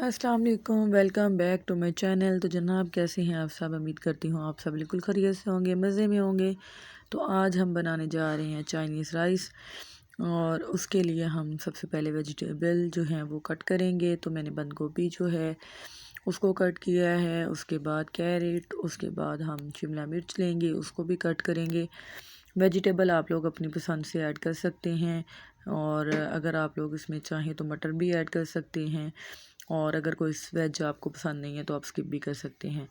अस्सलाम वालेकुम, welcome back to my channel. तो जनाब कैसे हैं आप सब? उम्मीद करती हूँ आप सब बिल्कुल खैरियत से होंगे, मज़े में होंगे। तो आज हम बनाने जा रहे हैं चाइनीज़ राइस, और उसके लिए हम सबसे पहले वेजिटेबल जो हैं वो कट करेंगे। तो मैंने बंद गोभी जो है उसको कट किया है, उसके बाद कैरेट, उसके बाद हम शिमला मिर्च लेंगे, उसको भी कट करेंगे। वेजिटेबल आप लोग अपनी पसंद से ऐड कर सकते हैं, और अगर आप लोग इसमें चाहें तो मटर भी ऐड कर सकते हैं, और अगर कोई वेज आपको पसंद नहीं है तो आप स्किप भी कर सकते हैं।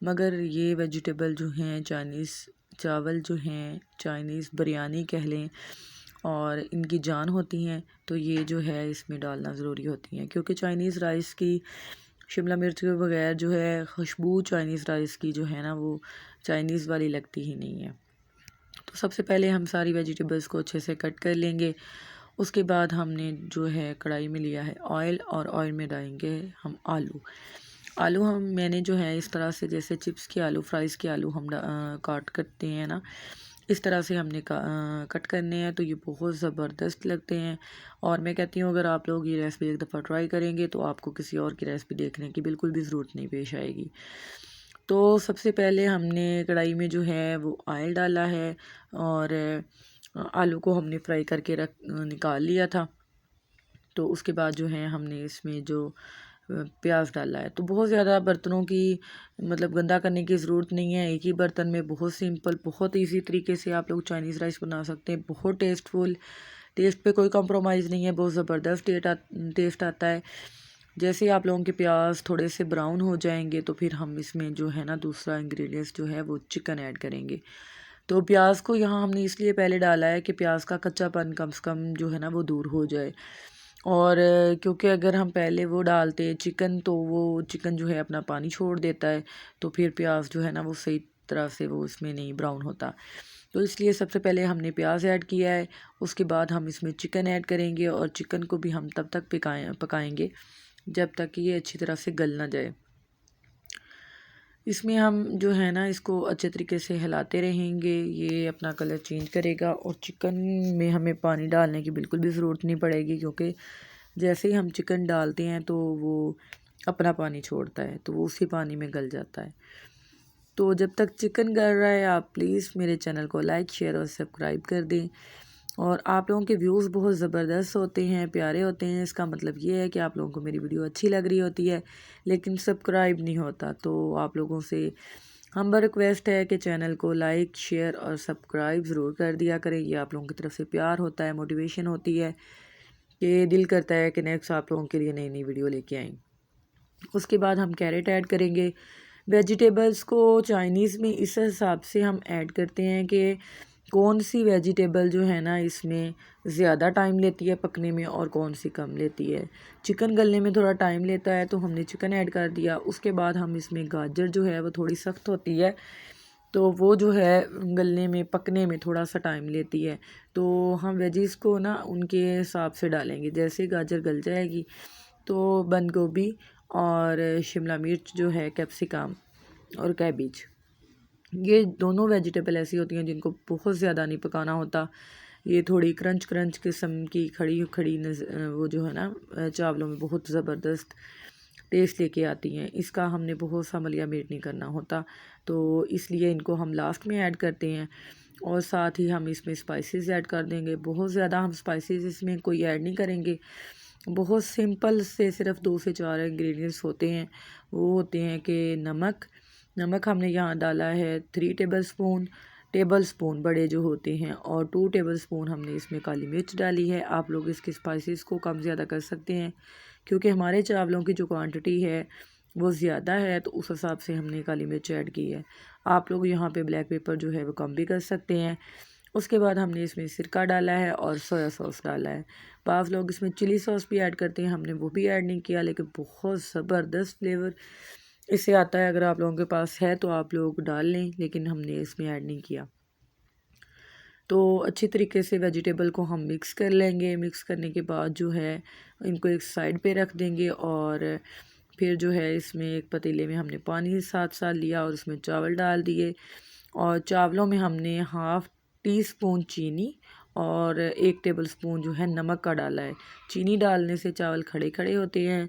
मगर ये वेजिटेबल जो हैं, चाइनीज़ चावल जो हैं, चाइनीज़ बिरयानी कह लें, और इनकी जान होती हैं, तो ये जो है इसमें डालना ज़रूरी होती हैं, क्योंकि चाइनीज़ राइस की शिमला मिर्च के बगैर जो है खुशबू चाइनीज़ राइस की जो है ना वो चाइनीज़ वाली लगती ही नहीं है। तो सबसे पहले हम सारी वेजिटेबल्स को अच्छे से कट कर लेंगे। उसके बाद हमने जो है कढ़ाई में लिया है ऑयल, और ऑयल में डालेंगे हम आलू। आलू मैंने जो है इस तरह से, जैसे चिप्स के आलू, फ्राइज़ के आलू हम काट करते हैं ना, इस तरह से हमने कट करने हैं। तो ये बहुत ज़बरदस्त लगते हैं, और मैं कहती हूँ अगर आप लोग ये रेसिपी एक दफ़ा ट्राई करेंगे तो आपको किसी और की रेसिपी देखने की बिल्कुल भी ज़रूरत नहीं पेश आएगी। तो सबसे पहले हमने कढ़ाई में जो है वो ऑयल डाला है, और आलू को हमने फ्राई करके निकाल लिया था। तो उसके बाद जो है हमने इसमें जो प्याज डाला है। तो बहुत ज़्यादा बर्तनों की मतलब गंदा करने की ज़रूरत नहीं है। एक ही बर्तन में बहुत सिंपल, बहुत इजी तरीके से आप लोग चाइनीज़ राइस बना सकते हैं। बहुत टेस्टफुल, टेस्ट पे कोई कॉम्प्रोमाइज़ नहीं है, बहुत ज़बरदस्त टेस्ट आता है। जैसे ही आप लोगों के प्याज थोड़े से ब्राउन हो जाएंगे तो फिर हम इसमें जो है ना दूसरा इंग्रेडिएंट्स जो है वो चिकन ऐड करेंगे। तो प्याज को यहाँ हमने इसलिए पहले डाला है कि प्याज का कच्चापन कम से कम जो है ना वो दूर हो जाए। और क्योंकि अगर हम पहले वो डालते चिकन तो वो चिकन जो है अपना पानी छोड़ देता है, तो फिर प्याज जो है ना वो सही तरह से वो इसमें नहीं ब्राउन होता। तो इसलिए सबसे पहले हमने प्याज ऐड किया है। उसके बाद हम इसमें चिकन ऐड करेंगे, और चिकन को भी हम तब तक पकाएंगे जब तक कि ये अच्छी तरह से गल ना जाए। इसमें हम जो है ना इसको अच्छे तरीके से हिलाते रहेंगे, ये अपना कलर चेंज करेगा, और चिकन में हमें पानी डालने की बिल्कुल भी ज़रूरत नहीं पड़ेगी, क्योंकि जैसे ही हम चिकन डालते हैं तो वो अपना पानी छोड़ता है, तो वो उसी पानी में गल जाता है। तो जब तक चिकन गल रहा है आप प्लीज़ मेरे चैनल को लाइक, शेयर और सब्सक्राइब कर दें। और आप लोगों के व्यूज़ बहुत ज़बरदस्त होते हैं, प्यारे होते हैं, इसका मतलब ये है कि आप लोगों को मेरी वीडियो अच्छी लग रही होती है, लेकिन सब्सक्राइब नहीं होता। तो आप लोगों से हम्बल रिक्वेस्ट है कि चैनल को लाइक, शेयर और सब्सक्राइब ज़रूर कर दिया करें। ये आप लोगों की तरफ से प्यार होता है, मोटिवेशन होती है, कि दिल करता है कि नेक्स्ट आप लोगों के लिए नई नई वीडियो लेके आएँ। उसके बाद हम कैरेट ऐड करेंगे। वेजिटेबल्स को चाइनीज़ में इस हिसाब से हम ऐड करते हैं कि कौन सी वेजिटेबल जो है ना इसमें ज़्यादा टाइम लेती है पकने में, और कौन सी कम लेती है। चिकन गलने में थोड़ा टाइम लेता है तो हमने चिकन ऐड कर दिया। उसके बाद हम इसमें गाजर जो है वो थोड़ी सख्त होती है, तो वो जो है गलने में, पकने में थोड़ा सा टाइम लेती है। तो हम वेजिस को ना उनके हिसाब से डालेंगे। जैसे ही गाजर गल जाएगी तो बंद गोभी और शिमला मिर्च जो है, कैप्सिकम और कैबेज, ये दोनों वेजिटेबल ऐसी होती हैं जिनको बहुत ज़्यादा नहीं पकाना होता। ये थोड़ी क्रंच क्रंच किस्म की खड़ी खड़ी वो जो है ना चावलों में बहुत ज़बरदस्त टेस्ट लेके आती हैं। इसका हमने बहुत सा मलिया मेट नहीं करना होता, तो इसलिए इनको हम लास्ट में ऐड करते हैं। और साथ ही हम इसमें स्पाइसेस ऐड कर देंगे। बहुत ज़्यादा हम स्पाइसेस इसमें कोई ऐड नहीं करेंगे, बहुत सिंपल से सिर्फ 2 से 4 इंग्रेडिएंट्स होते हैं। वो होते हैं कि नमक हमने यहाँ डाला है 3 टेबल स्पून बड़े जो होते हैं, और 2 टेबल स्पून हमने इसमें काली मिर्च डाली है। आप लोग इसके स्पाइसेस को कम ज़्यादा कर सकते हैं, क्योंकि हमारे चावलों की जो क्वांटिटी है वो ज़्यादा है, तो उस हिसाब से हमने काली मिर्च ऐड की है। आप लोग यहाँ पे ब्लैक पेपर जो है वो कम भी कर सकते हैं। उसके बाद हमने इसमें सिरका डाला है और सोया सॉस डाला है। बाज़ लोग इसमें चिली सॉस भी ऐड करते हैं, हमने वो भी ऐड नहीं किया, लेकिन बहुत ज़बरदस्त फ्लेवर इससे आता है। अगर आप लोगों के पास है तो आप लोग डाल लें, लेकिन हमने इसमें ऐड नहीं किया। तो अच्छी तरीके से वेजिटेबल को हम मिक्स कर लेंगे। मिक्स करने के बाद जो है इनको एक साइड पे रख देंगे, और फिर जो है इसमें एक पतीले में हमने पानी साथ साथ लिया और उसमें चावल डाल दिए। और चावलों में हमने हाफ़ टी स्पून चीनी और 1 टेबल स्पून जो है नमक का डाला है। चीनी डालने से चावल खड़े खड़े होते हैं,